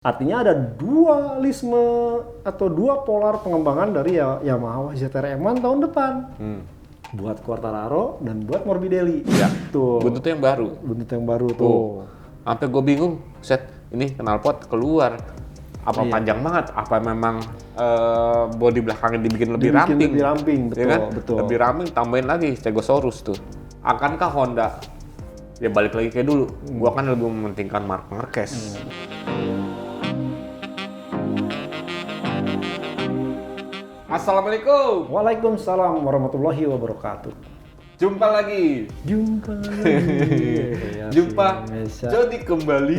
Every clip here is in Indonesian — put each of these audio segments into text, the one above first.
Artinya ada dualisme atau dua polar pengembangan dari Yamaha ZR M1 tahun depan. Buat Quartararo dan buat Morbidelli. Ya. Tuh. Buntut yang baru. Buntut yang baru tuh. Sampai gue bingung, set ini knalpot keluar. Apa panjang banget? Apa memang bodi belakangnya dibikin lebih ramping? Lebih ramping, betul, ya kan? betul. Lebih ramping, tambahin lagi Stegosaurus tuh. Akankah Honda? Ya balik lagi kayak dulu. Gua kan lebih mementingkan Marc Marquez. Assalamualaikum. Waalaikumsalam warahmatullahi wabarakatuh. Jumpa lagi. Jumpa lagi. Jumpa. Jadi kembali.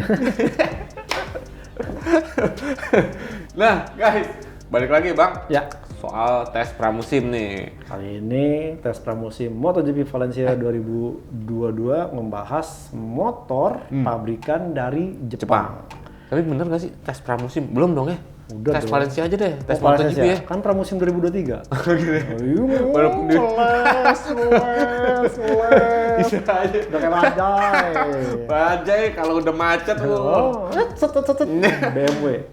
Nah, guys, balik lagi, Bang. Ya. Soal tes pramusim nih. Kali ini tes pramusim MotoGP Valencia 2022 membahas motor pabrikan dari Jepang. Tapi bener nggak sih tes pramusim? Belum dong ya? Udah tes dong. Valencia aja deh, tes Valencia. MotoGP ya. Kan pramusim 2023. Walaupun dia- les. Bisa aja. Udah kayak bajai. Bajai kalau udah macet Oh, set. BMW.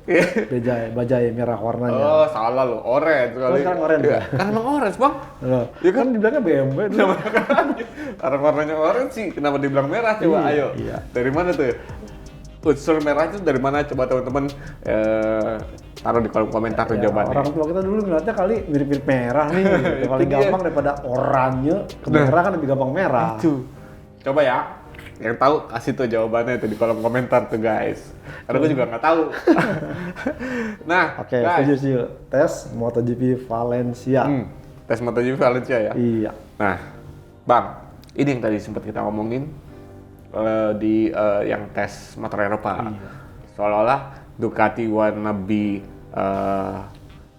Bajai merah warnanya. Oh, salah lo, orange kali. sekarang orange Iya, ya? kan emang orange, Bang. Loh, ya kan dibilangnya BMW dulu. Karena warnanya orange sih, kenapa dibilang merah coba? Iya, Ayo. iya. Dari mana tuh? Unsur merah itu dari mana? Coba teman-teman taruh di kolom komentar tuh Ya, jawabannya. orang tua kita dulu ngeliatnya kali mirip-mirip merah nih. Itu Paling dia. gampang daripada oranye ke merah kan lebih gampang merah. Itu. Coba ya. Yang tahu kasih tuh jawabannya itu di kolom komentar tuh, guys. Karena gue juga nggak tahu. Nah, Oke, guys. setuju. Tes MotoGP Valencia. Tes MotoGP Valencia ya. Iya. Nah, Bang, ini yang tadi sempat kita ngomongin di yang tes motor Eropa. Iya. Seolah-olah Ducati wannabe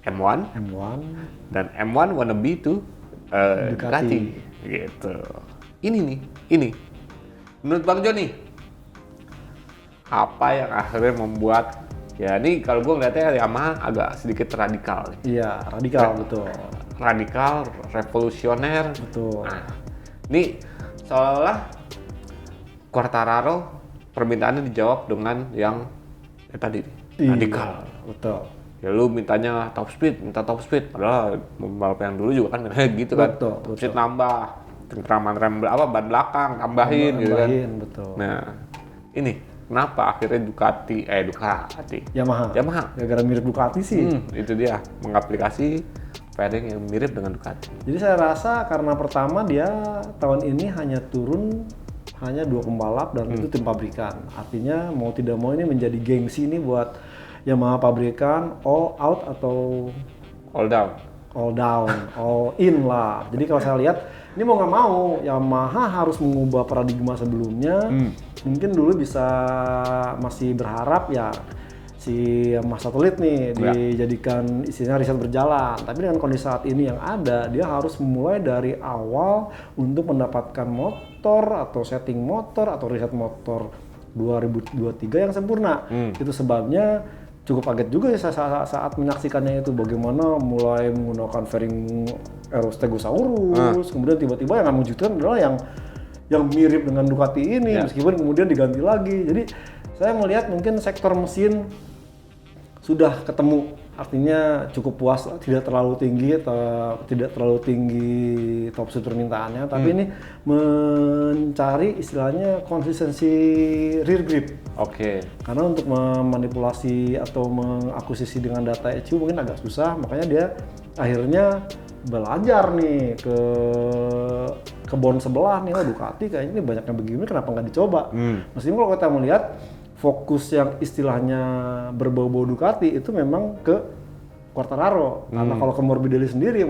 M1 M1. dan M1 wannabe to Ducati. Gitu. Ini. Menurut Bang Joni, apa yang akhirnya membuat ya ini kalau gue ngeliatnya Yamaha agak sedikit radikal nih. Iya, radikal betul. Radikal, revolusioner. Betul. Nah, ini seolah Quartararo permintaannya dijawab dengan yang tadi Iya, radikal. betul. Ya lu minta top speed, padahal pembalap yang dulu juga kan gitu kan. Betul, Top speed nambah, cengkraman ban belakang tambahin gitu kan. Betul. Nah, ini kenapa akhirnya Ducati Yamaha. Gara-gara mirip Ducati sih. itu dia mengaplikasi pairing yang mirip dengan Ducati. Jadi saya rasa karena pertama dia tahun ini hanya turun hanya 2 pembalap dan itu tim pabrikan. Artinya mau tidak mau ini menjadi gengsi ini buat Yamaha pabrikan all out atau All down. all in lah. Jadi kalau saya lihat ini mau nggak mau Yamaha harus mengubah paradigma sebelumnya. Mungkin dulu bisa masih berharap ya si Mas Satelit nih dijadikan istilahnya riset berjalan. Tapi dengan kondisi saat ini yang ada, dia harus memulai dari awal untuk mendapatkan motor atau setting motor atau riset motor 2023 yang sempurna. Itu sebabnya cukup kaget juga ya saat menyaksikannya itu bagaimana mulai menggunakan fairing Stegosaurus, kemudian tiba-tiba yang mewujudkan adalah yang mirip dengan Ducati ini, meskipun kemudian diganti lagi. Jadi saya melihat mungkin sektor mesin sudah ketemu, artinya cukup puas, tidak terlalu tinggi top speed permintaannya, tapi ini mencari istilahnya konsistensi rear grip. Oke. Karena untuk memanipulasi atau mengakuisisi dengan data ECU mungkin agak susah, makanya dia akhirnya belajar nih ke kebon sebelah nih, Ducati kayaknya ini banyak yang begini, kenapa nggak dicoba? Meskipun kalau kita melihat fokus yang istilahnya berbau-bau Ducati itu memang ke Quartararo. Karena kalau ke Morbidelli sendiri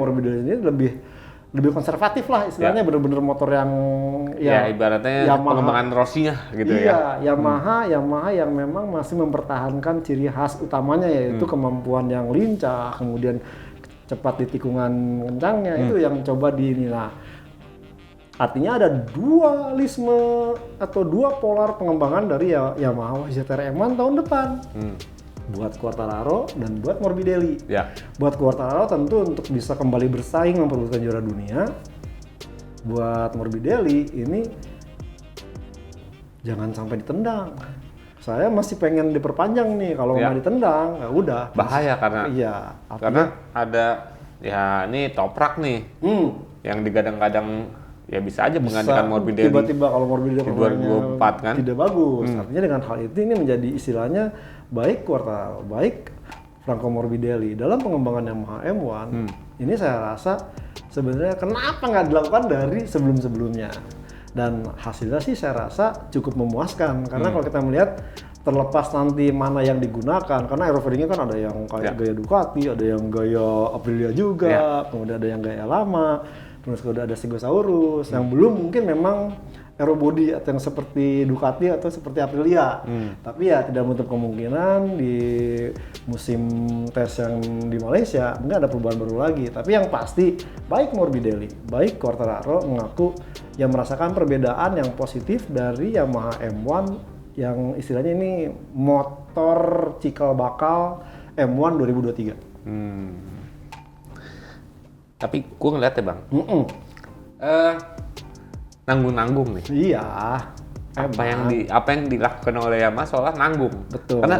lebih konservatif lah istilahnya, bener-bener motor yang Ya ibaratnya pengembangan Rossi-nya gitu ya. Yamaha yang memang masih mempertahankan ciri khas utamanya yaitu kemampuan yang lincah, kemudian cepat di tikungan kencangnya, itu yang coba di ini. Nah, artinya ada dualisme atau dua polar pengembangan dari Yamaha ZR M1 tahun depan. Buat Quartararo dan buat Morbidelli. Ya. Buat Quartararo tentu untuk bisa kembali bersaing memperebutkan juara dunia. Buat Morbidelli ini jangan sampai ditendang. saya masih pengen diperpanjang nih, kalau Ya. nggak ditendang, ya udah. Bahaya karena Iya. karena ada ya ini toprak nih yang digadang-gadang ya bisa aja menggantikan Morbidelli tiba-tiba kalau Morbidelli di 2004 kan. tidak bagus. Artinya dengan hal itu ini menjadi istilahnya baik Quartararo, baik Franco Morbidelli dalam pengembangan Yamaha M1. Ini saya rasa sebenarnya kenapa nggak dilakukan dari sebelum-sebelumnya. Dan hasilnya sih saya rasa cukup memuaskan karena kalau kita melihat terlepas nanti mana yang digunakan, karena aerofaringnya kan ada yang kayak gaya Ducati, ada yang gaya Aprilia juga, kemudian ada yang gaya lama, terus kemudian ada Stegosaurus yang belum mungkin memang aerobody atau yang seperti Ducati atau seperti Aprilia. Tapi ya tidak menutup kemungkinan di musim tes yang di Malaysia mungkin ada perubahan baru lagi. Tapi yang pasti baik Morbidelli, baik Quartararo mengaku yang merasakan perbedaan yang positif dari Yamaha M1 yang istilahnya ini motor cikal bakal M1 2023. Tapi gue ngeliat ya bang, nanggung-nanggung nih. Iya. Apa yang dilakukan oleh Yamaha seolah nanggung. Betul. Karena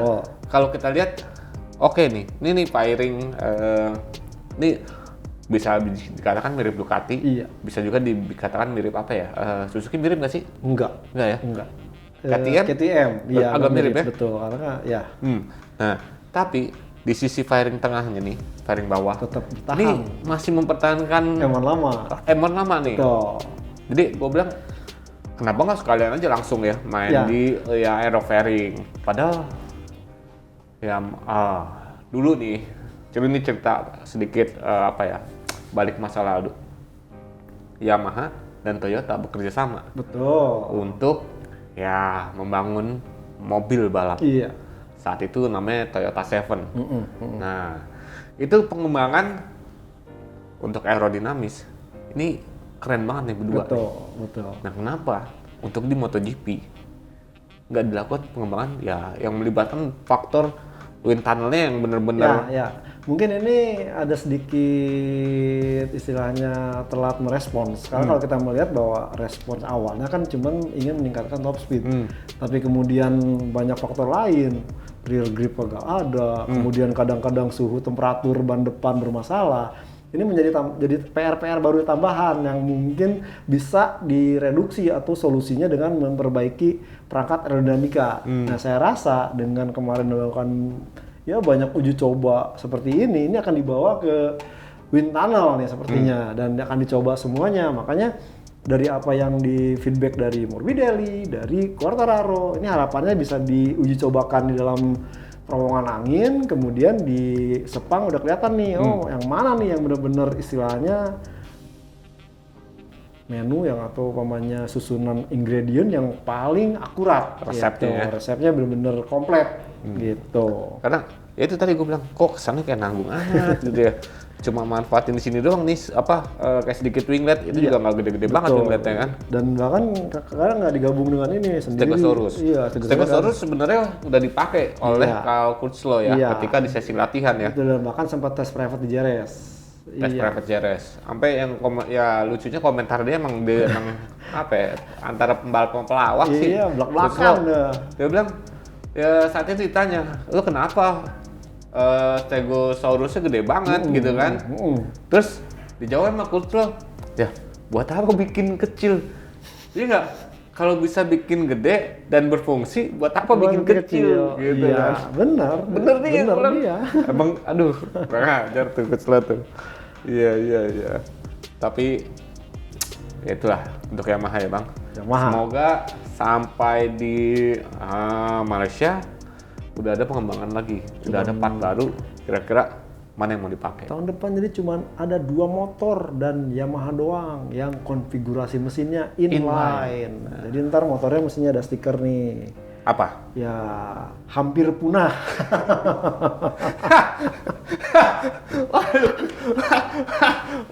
kalau kita lihat, oke nih, ini firing, ini bisa dikatakan mirip Ducati, Iya. bisa juga dikatakan mirip apa ya? Suzuki mirip nggak sih? Enggak ya? Enggak. KTM? Iya, agak mirip ya? Betul, karena ya Nah, tapi di sisi firing tengahnya nih, firing bawah, tetap bertahan. ini masih mempertahankan M1 lama. M1 lama nih. Betul. Jadi gue bilang, kenapa nggak sekalian aja langsung ya main di ya aerofairing. Padahal ya dulu nih, ini cerita sedikit balik masa lalu. Yamaha dan Toyota bekerja sama Betul. untuk ya membangun mobil balap. Iya. Saat itu namanya Toyota Seven. Nah, itu pengembangan untuk aerodinamis. Ini keren banget nih berdua. Betul. Nah, kenapa untuk di MotoGP nggak dilakukan pengembangan ya yang melibatkan faktor wind tunnelnya yang benar-benar Ya. Mungkin ini ada sedikit istilahnya telat merespons. Karena kalau kita melihat bahwa respons awalnya kan cuman ingin meningkatkan top speed. Tapi kemudian banyak faktor lain. Rear grip agak ada, kemudian kadang-kadang suhu temperatur ban depan bermasalah. Ini menjadi jadi PR-PR baru tambahan yang mungkin bisa direduksi atau solusinya dengan memperbaiki perangkat aerodinamika. Nah, saya rasa dengan kemarin melakukan ya banyak uji coba seperti ini akan dibawa ke wind tunnel nih sepertinya dan akan dicoba semuanya. Makanya dari apa yang di feedback dari Morbidelli, dari Quartararo, ini harapannya bisa diuji cobakan di dalam terowongan angin, kemudian di Sepang udah kelihatan nih, yang mana nih yang benar-benar istilahnya menu yang atau umpamanya susunan ingredient yang paling akurat. Resepnya gitu. Resepnya benar-benar komplit gitu. karena ya itu tadi gue bilang kok kesannya kayak nanggung amat gitu ya. Cuma manfaatin di sini doang nih kayak sedikit winglet itu juga nggak gede-gede banget wingletnya kan. Dan bahkan kadang nggak digabung dengan ini sendiri. Stegosaurus. Iya, Stegosaurus sebenarnya udah dipakai oleh Carl Crutchlow ya ketika di sesi latihan ya. Itu dan bahkan sempat tes private di Jerez. Tes private Jerez. Sampai yang lucunya komentar dia emang apa ya, antara pembalap sama pelawak sih. Iya, belak-belakan dah. Dia bilang ya saat itu ditanya, "Lu kenapa Stegosaurusnya gede banget gitu kan?" Terus dijawab sama Crutchlow, "Ya, buat apa bikin kecil? Iya nggak? Kalau bisa bikin gede dan berfungsi, buat apa bikin kecil?" Gitu iya, kan. bener dia. Emang aduh, kurang ajar tuh Crutchlow tuh. Iya. Tapi ya itulah untuk Yamaha ya bang. Semoga sampai di Malaysia udah ada pengembangan lagi, udah ada part baru. Kira-kira mana yang mau dipakai? Tahun depan jadi cuma ada 2 motor dan Yamaha doang yang konfigurasi mesinnya inline. Jadi ntar motornya mesinnya ada stiker nih. Apa? Ya hampir punah.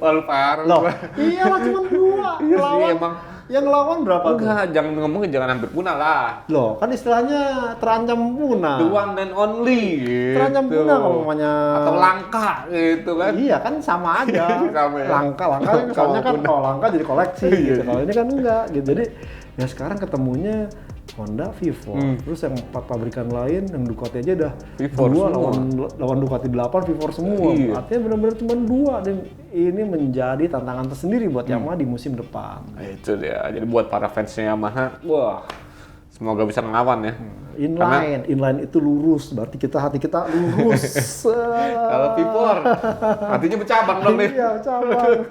Waduh parah. Loh, iyalah cuma 2. Iya sih emang. Yang lawan berapa? Enggak, jangan ngomongin jangan hampir punah lah. Loh, kan istilahnya terancam punah. The one and only gitu. Terancam punah kalau namanya. Atau langka gitu kan. Iya kan sama aja. Sama ya. Langka soalnya kan kalau langka jadi koleksi gitu. Kalau ini kan enggak gitu. Jadi ya sekarang ketemunya Honda V4. Terus yang 4 pabrikan lain, yang Ducati aja udah V4 2 semua. lawan Ducati 8 V4 semua. Iya. Artinya benar-benar cuma 2 dan ini menjadi tantangan tersendiri buat Yamaha di musim depan. Nah, itu dia. Jadi buat para fansnya Yamaha, wah, semoga bisa ngelawan ya. Inline itu lurus, berarti hati kita lurus. Kalau V4, hatinya bercabang dong nih. Iya, cabang.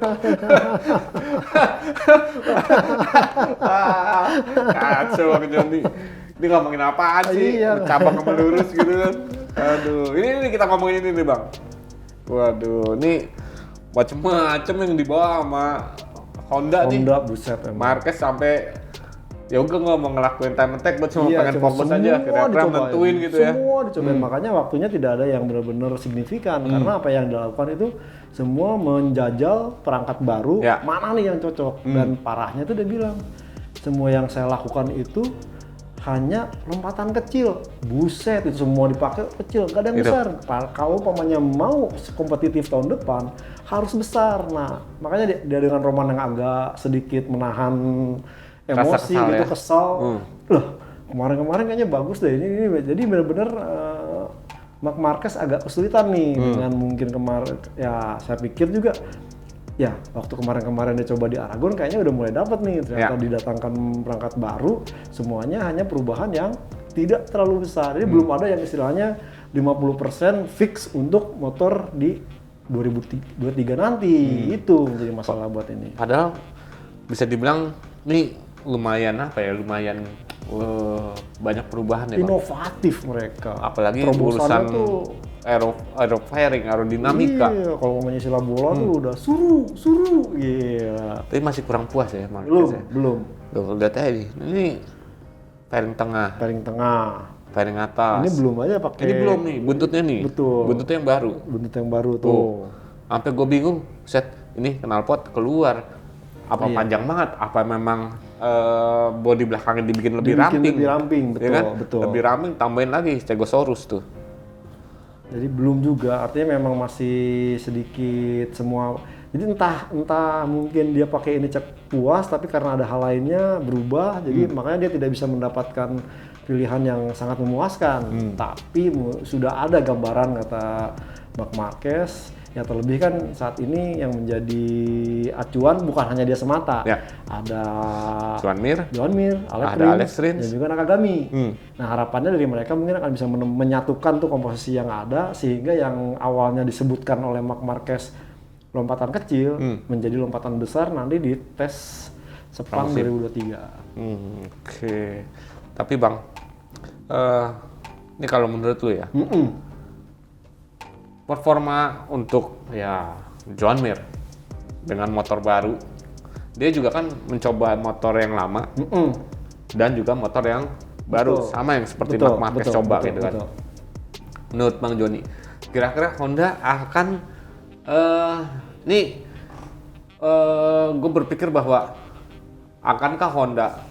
Kacau Bang Joni. Ini ngomongin apaan sih? Iya. Bercabang sama lurus gitu kan. Aduh, ini kita ngomongin ini nih Bang. Waduh, ini macem-macem yang dibawa sama Honda nih. Honda buset emang. Marquez sampai ya udah nggak mau ngelakuin time attack, buat cuma pengen cuma fokus semua aja, kira-kira dicobain. nentuin gitu ya. Semua dicobain, makanya waktunya tidak ada yang benar-benar signifikan karena apa yang dilakukan itu semua menjajal perangkat baru, Ya. mana nih yang cocok. Dan parahnya itu dia bilang semua yang saya lakukan itu hanya lompatan kecil, buset itu semua dipakai kecil, gak ada yang Gitu. besar. Kalau umpamanya mau kompetitif tahun depan harus besar. Nah makanya dia dengan Roman yang agak sedikit menahan emosi kesal gitu, ya? kesal. Loh, kemarin-kemarin kayaknya bagus deh ini. Jadi benar-benar Marc Marquez agak kesulitan nih dengan mungkin kemarin. Ya, saya pikir juga ya waktu kemarin-kemarin dia coba di Aragon kayaknya udah mulai dapat nih. Ternyata didatangkan perangkat baru, semuanya hanya perubahan yang tidak terlalu besar. Jadi belum ada yang istilahnya 50% fix untuk motor di 2023 nanti. Itu menjadi masalah buat ini. Padahal bisa dibilang ini lumayan banyak perubahan ya Bang. Inovatif mereka. Apalagi terobosannya urusan tuh aerofairing, aerodinamika. iya, kalau ngomongin istilah bola tuh udah suruh iya. Tapi masih kurang puas ya Marquez ya. belum Loh, lihat aja nih. Ini fairing tengah, paling tengah fairing atas. ini belum aja pakai Ini belum nih, buntutnya nih. Betul. Buntutnya yang baru. buntut yang baru tuh. Sampai gue bingung, set ini knalpot keluar. Apa panjang banget? Apa memang bodi belakangnya dibikin lebih ramping? betul, Ya kan? betul. Lebih ramping, tambahin lagi Stegosaurus tuh. Jadi belum juga, artinya memang masih sedikit semua. Jadi entah mungkin dia pakai ini cek puas, tapi karena ada hal lainnya berubah, jadi makanya dia tidak bisa mendapatkan pilihan yang sangat memuaskan. Tapi sudah ada gambaran kata Marc Marquez. Ya terlebih kan saat ini yang menjadi acuan bukan hanya dia semata. Ya. Ada Joan Mir, ada Alex Rins, dan juga Nakagami. Nah harapannya dari mereka mungkin akan bisa menyatukan tuh komposisi yang ada sehingga yang awalnya disebutkan oleh Marc Marquez lompatan kecil menjadi lompatan besar nanti di tes Sepang 2023. Oke. Tapi Bang, ini kalau menurut lu ya, performa untuk ya Joan Mir dengan motor baru, dia juga kan mencoba motor yang lama dan juga motor yang baru, sama yang seperti Marc Marquez coba gitu kan. Menurut Bang Joni, kira-kira Honda akan gue berpikir bahwa akankah Honda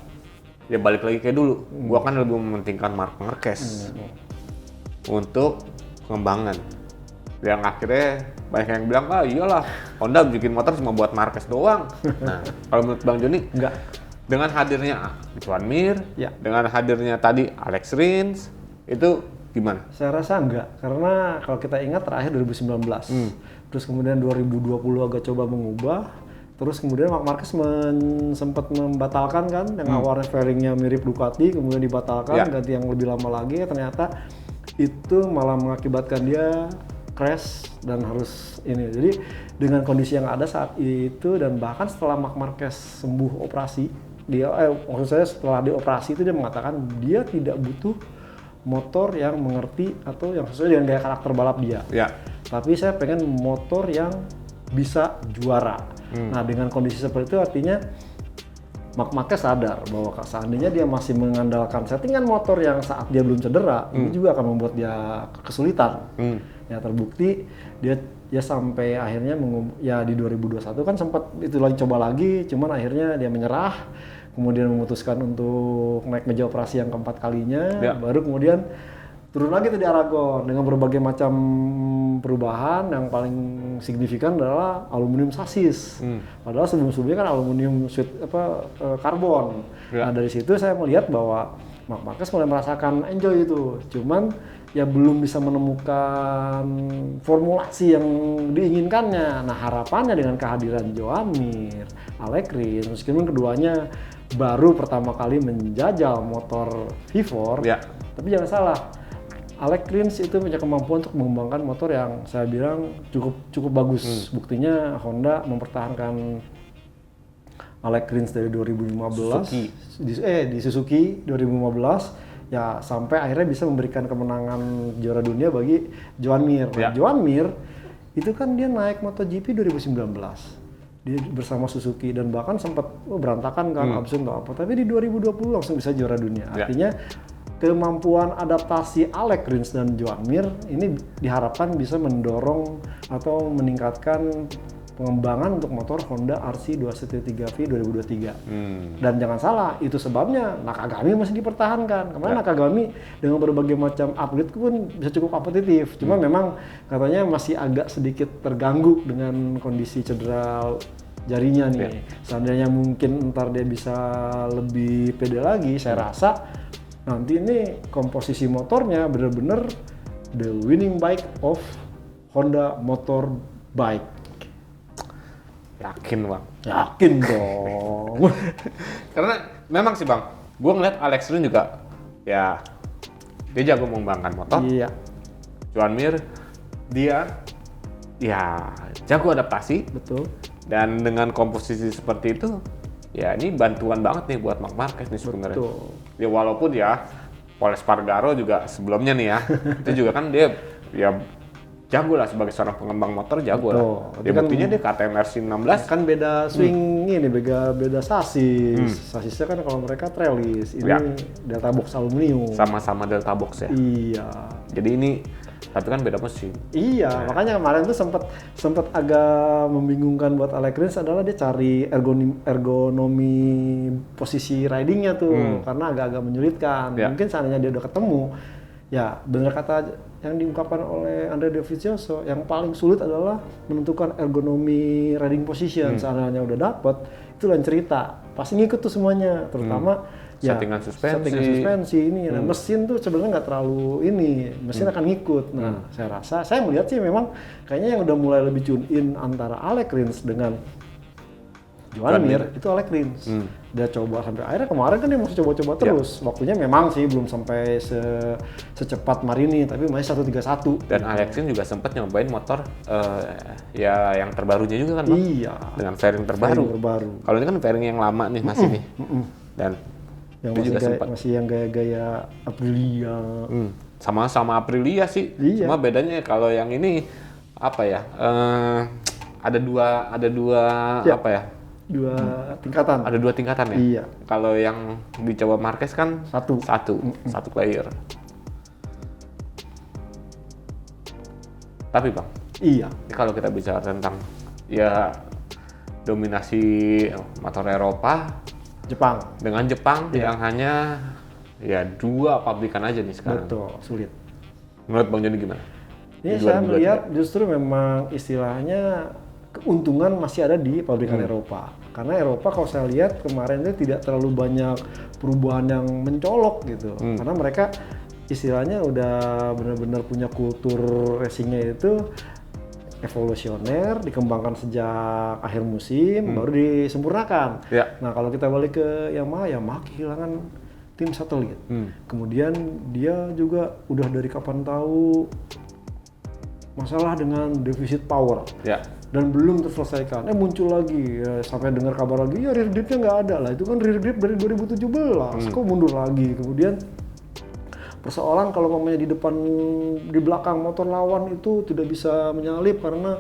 ya balik lagi kayak dulu, gue kan lebih mementingkan Marc Marquez untuk pengembangan. Yang akhirnya banyak yang bilang, iyalah Honda bikin motor cuma buat Marquez doang. Nah, kalau menurut Bang Joni, Enggak. Dengan hadirnya Joan Mir, Ya. dengan hadirnya tadi Alex Rins, itu gimana? Saya rasa enggak, karena kalau kita ingat terakhir 2019, terus kemudian 2020 agak coba mengubah, terus kemudian Marc Marquez sempat membatalkan kan, yang awalnya fairingnya mirip Ducati, kemudian dibatalkan, ganti yang lebih lama lagi, ternyata itu malah mengakibatkan dia crash dan harus ini. Jadi dengan kondisi yang ada saat itu dan bahkan setelah Marc Marquez sembuh operasi, dia maksud saya setelah dioperasi itu dia mengatakan dia tidak butuh motor yang mengerti atau yang sesuai dengan gaya karakter balap dia. Ya. Tapi saya pengen motor yang bisa juara. Nah dengan kondisi seperti itu artinya Marc Marquez sadar bahwa seandainya dia masih mengandalkan settingan motor yang saat dia belum cedera, ini juga akan membuat dia kesulitan. Ya terbukti dia sampai akhirnya ya di 2021 kan sempat itu lagi coba lagi, cuman akhirnya dia menyerah, kemudian memutuskan untuk naik meja operasi yang keempat kalinya, baru kemudian turun lagi tuh di Aragon dengan berbagai macam perubahan. Yang paling signifikan adalah aluminium sasis. Padahal sebelum-sebelumnya kan aluminium karbon. Nah dari situ saya melihat bahwa Marc Marquez mulai merasakan enjoy itu. Cuman ya belum bisa menemukan formulasi yang diinginkannya. Nah, harapannya dengan kehadiran Joan Mir, Alex Rins, meskipun keduanya baru pertama kali menjajal motor V4, tapi jangan salah, Alex Rins itu punya kemampuan untuk mengembangkan motor yang saya bilang cukup bagus. Buktinya Honda mempertahankan Alex Rins dari 2015 di Suzuki 2015 ya sampai akhirnya bisa memberikan kemenangan juara dunia bagi Joan Mir. Joan Mir itu kan dia naik MotoGP 2019 dia bersama Suzuki dan bahkan sempat berantakan kan absen atau apa, tapi di 2020 langsung bisa juara dunia. Artinya kemampuan adaptasi Alex Rins dan Joan Mir ini diharapkan bisa mendorong atau meningkatkan pengembangan untuk motor Honda RC 213V 2023. Dan jangan salah, itu sebabnya Nakagami masih dipertahankan. Kemarin Nakagami dengan berbagai macam upgrade pun bisa cukup kompetitif. Cuma memang katanya masih agak sedikit terganggu dengan kondisi cedera jarinya nih. Seandainya mungkin ntar dia bisa lebih pede lagi, saya rasa nanti ini komposisi motornya benar-benar the winning bike of Honda Motorbike. Yakin bang? Yakin dong. Karena memang sih bang, gue ngeliat Alex Rins juga ya dia jago mengembangkan motor. Iya. Joan Mir dia ya jago adaptasi. Betul. Dan dengan komposisi seperti itu, ya ini bantuan banget nih buat Marc Marquez nih sebenarnya. Ya walaupun ya Pol Espargaro juga sebelumnya nih ya, itu juga kan dia ya jago lah sebagai seorang pengembang motor, jago lah. Dia kan buktinya dia KTM RC16 kan beda swing ini, beda sasis. Sasisnya kan kalau mereka trellis, ini delta box aluminium. Sama-sama delta box ya. Iya. Jadi ini tapi kan beda mesin. Iya, makanya kemarin tuh sempat agak membingungkan buat Alex Rins adalah dia cari ergonomi posisi ridingnya tuh karena agak-agak menyulitkan. Mungkin seandainya dia udah ketemu, ya benar kata yang diungkapkan oleh Andre Dovizioso, yang paling sulit adalah menentukan ergonomi riding position. Seandainya udah dapet, itu lain cerita. Pasti ngikut tuh semuanya, terutama settingan suspensi ini. Nah, mesin tuh sebenarnya nggak terlalu ini, mesin akan ngikut. Nah, saya melihat sih memang kayaknya yang udah mulai lebih tune in antara Alex Rins dengan Joan Mir itu Alex Rins. Dia coba sampai akhirnya kemarin kan dia masih coba-coba terus. Waktunya memang sih belum sampai secepat Marini, tapi masih 131. Dan Alex Rins juga sempat nyobain motor ya yang terbarunya juga kan, Bang? Iya. Dengan fairing terbaru. Kalau ini kan fairing yang lama nih masih nih. Dan yang masih yang gaya-gaya Aprilia. Sama Aprilia sih. Iya. Cuma bedanya kalau yang ini apa ya? Ada dua apa ya? Dua tingkatan. Ada dua tingkatan ya? Iya. Kalau yang dicoba Marquez kan satu player. Tapi Bang, iya. Kalau kita bicara tentang ya dominasi motor Eropa, dengan Jepang yang hanya ya 2 pabrikan aja nih sekarang. Betul, sulit. Menurut Bang Joni gimana? Ini saya melihat justru memang istilahnya keuntungan masih ada di pabrikan Eropa. Karena Eropa kalau saya lihat kemarin itu tidak terlalu banyak perubahan yang mencolok gitu. Karena mereka istilahnya udah benar-benar punya kultur racingnya itu evolusioner, dikembangkan sejak akhir musim, baru disempurnakan. Nah kalau kita balik ke Yamaha kehilangan tim satelit. Kemudian dia juga udah dari kapan tahu masalah dengan defisit power. Dan belum terselesaikan, muncul lagi sampai dengar kabar lagi, ya rear gripnya nggak ada lah, itu kan rear grip dari 2017, kok mundur lagi. Kemudian persoalan kalau ngomongnya di belakang motor lawan itu tidak bisa menyalip karena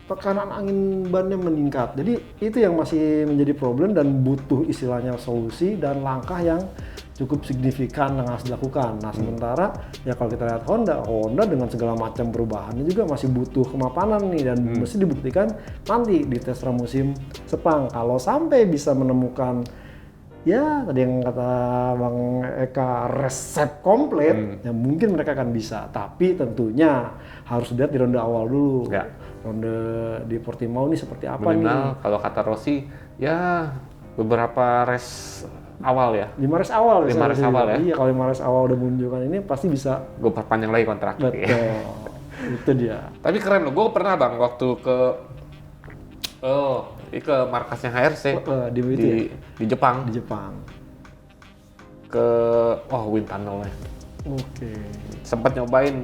tekanan angin bannya meningkat. Jadi itu yang masih menjadi problem dan butuh istilahnya solusi dan langkah yang cukup signifikan yang harus dilakukan. Nah sementara ya kalau kita lihat Honda dengan segala macam perubahannya juga masih butuh kemapanan nih dan mesti dibuktikan nanti di tes musim Sepang. Kalau sampai bisa menemukan ya tadi yang kata Bang Eka resep komplit, ya mungkin mereka akan bisa. Tapi tentunya harus lihat di ronde awal dulu. Ronde di Portimao ini seperti apa minimal, nih? Kalau kata Rossi ya beberapa race awal ya. 5 race awal. 5 race awal ya. Iya, kalau 5 race awal udah menunjukkan ini pasti bisa. Gue perpanjang lagi kontrak. Betul. Itu dia. Tapi keren loh. Gue pernah bang waktu ke markasnya HRC di Jepang. Di Jepang. Wind tunnel-nya. Oke. Sempat nyobain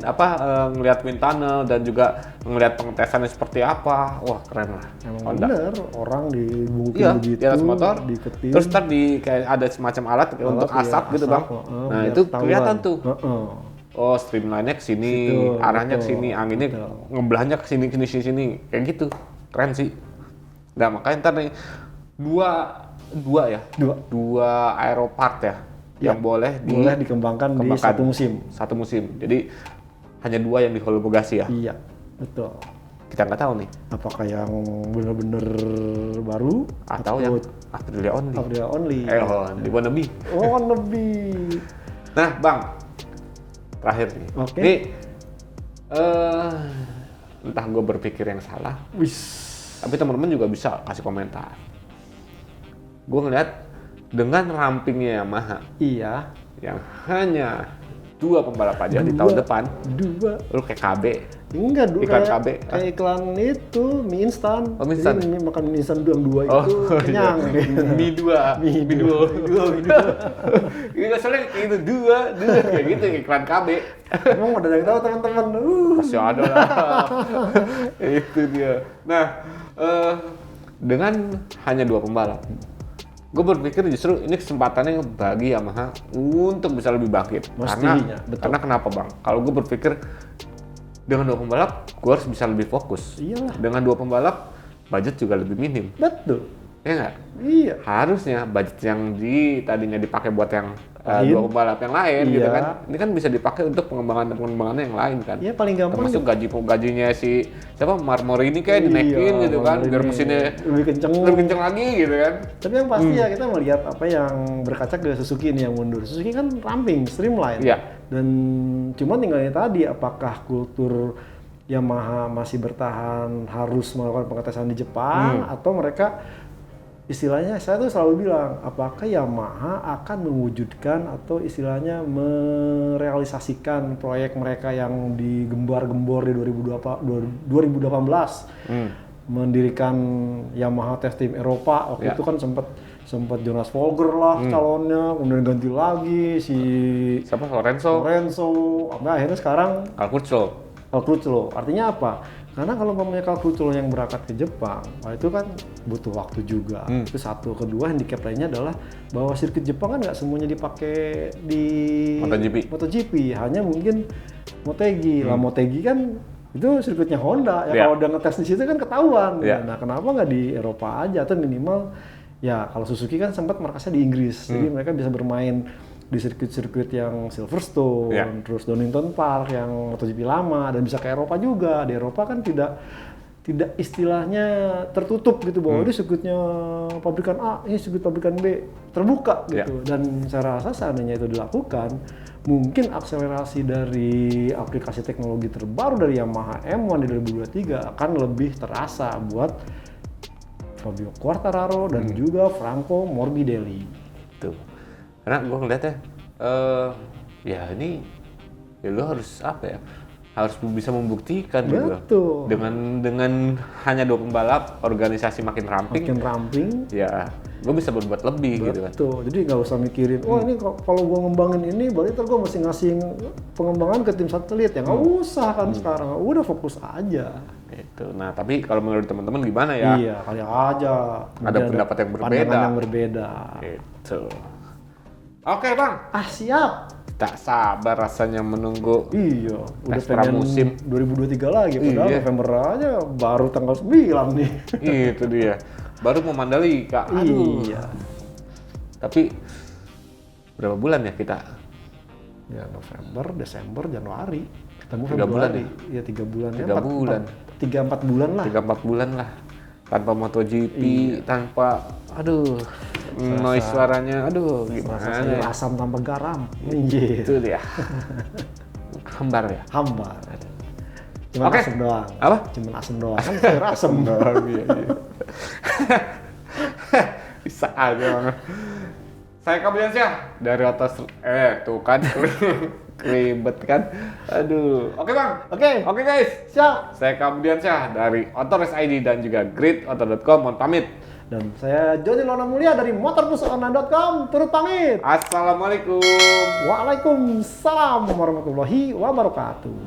ngelihat wind tunnel dan juga ngelihat pengetesannya seperti apa. Wah, keren lah. Emang Honda. bener, orang dibungkus Di atas motor, diketin. terus ntar kayak ada semacam alat untuk asap gitu bang. Nah itu kelihatan tuh. Oh, streamline-nya ke sini, arahnya ke sini, anginnya ngebelahnya ke sini, kayak gitu. Keren sih. Nah, makanya ntar nih dua aeropart ya. Yang boleh dikembangkan di satu musim. Satu musim. Jadi hanya 2 yang dihomologasi ya. Iya, betul. Kita nggak tahu nih. Apakah yang benar-benar baru atau yang Aprilia only. Di wannabe. Nah, Bang. Terakhir nih. Oke. Ini entah gue berpikir yang salah. Tapi teman-teman juga bisa kasih komentar. Gue ngeliat dengan rampingnya Yamaha, iya, yang hanya 2 pembalap aja di tahun depan, 2, lu kayak KB, enggak iklan KB, kayak iklan itu mie instan, mie instan, jadi makan mie instan 2 itu kenyang, mie 2, ini soalnya kayak gitu 2 kayak gitu iklan KB. Emang ada yang tahu teman-teman? Pasti ada lah, itu dia. Nah, dengan hanya 2 pembalap. Gue berpikir justru ini kesempatannya bagi Yamaha untuk bisa lebih bangkit. Karena kenapa bang? Kalau gue berpikir dengan 2 pembalap, gue harus bisa lebih fokus. Iyalah. Dengan 2 pembalap, budget juga lebih minim. Betul. Iya nggak? Iya. Harusnya budget yang tadinya dipakai buat yang 2 pembalap yang lain gitu kan. Ini kan bisa dipakai untuk pengembangan yang lain kan. Iya paling gampang. Termasuk gajinya si Marmor ini kayak dinaikin gitu kan, biar mesinnya lebih kenceng lagi gitu kan. Tapi yang pasti ya kita melihat apa yang berkaca ke Suzuki ini yang mundur. Suzuki kan ramping, streamline. Iya. Dan cuma tinggalnya tadi apakah kultur Yamaha masih bertahan harus melakukan pengetesan di Jepang atau mereka istilahnya saya tuh selalu bilang apakah Yamaha akan mewujudkan atau istilahnya merealisasikan proyek mereka yang digembar-gembor di 2018 mendirikan Yamaha Test Team Eropa waktu itu kan sempat Jonas Folger lah calonnya, kemudian ganti lagi si siapa Lorenzo akhirnya sekarang Al Crutchlow. Artinya apa? Karena kalau umpamanya Crutchlow yang berangkat ke Jepang, itu kan butuh waktu juga. Itu satu. Kedua, handicap lainnya adalah bahwa sirkuit Jepang kan nggak semuanya dipakai di MotoGP. Hanya mungkin Motegi. Lah Motegi kan itu sirkuitnya Honda. Ya kalau udah ngetes di situ kan ketahuan. Nah kenapa nggak di Eropa aja atau minimal ya kalau Suzuki kan sempat markasnya di Inggris. Jadi mereka bisa bermain di sirkuit-sirkuit yang Silverstone, terus Donington Park yang MotoGP lama dan bisa ke Eropa juga. Di Eropa kan tidak istilahnya tertutup gitu bahwa ini sirkuitnya pabrikan A, ini sirkuit pabrikan B, terbuka gitu. Dan saya rasa seandainya itu dilakukan, mungkin akselerasi dari aplikasi teknologi terbaru dari Yamaha M1 di 2023 akan lebih terasa buat Fabio Quartararo dan juga Franco Morbidelli. Tuh. Karena gue ngeliatnya, ya lo harus harus bisa membuktikan gitu. Dengan hanya 2 pembalap, organisasi makin ramping. Ya, gue bisa berbuat lebih gitu kan. Jadi nggak usah mikirin, ini kalau gue ngembangin ini, berarti ntar gue mesti ngasih pengembangan ke tim satelit. Ya nggak usah kan sekarang, udah fokus aja. Gitu. Nah, tapi kalau menurut teman-teman gimana ya? Iya, kali aja. Ada pendapat yang berbeda. Pandangan yang berbeda. Gitu. Oke bang. Siap. Tak sabar rasanya menunggu. Iya. Udah pengen musim 2023 lagi. Padahal November aja baru tanggal 9 nih. Itu dia. Baru mau Mandalika. Aduh. Iya. Tapi berapa bulan ya kita? Ya November, Desember, Januari. Ketemu 3 bulan ya? 3 bulan. 3 bulan. 3-4 bulan lah. 3-4 bulan lah. Tanpa MotoGP, tanpa noise suaranya, gimana? Asam tanpa garam. Itu dia. Hambar ya? Hambar. Cuma asam doang. Apa? Cuma asam doang. Kan sayur asam. Iya. Bisa aja. Saya Kabuliansyah dari atas tuh kan ribet kan. Aduh. Oke, Bang. Oke, guys. Siap. Saya Kabuliansyah dari Autores ID dan juga gridauto.com mohon pamit. Dan saya Joni Lona Mulia dari motorplusonline.com turut pamit. Assalamualaikum. Waalaikumsalam warahmatullahi wabarakatuh.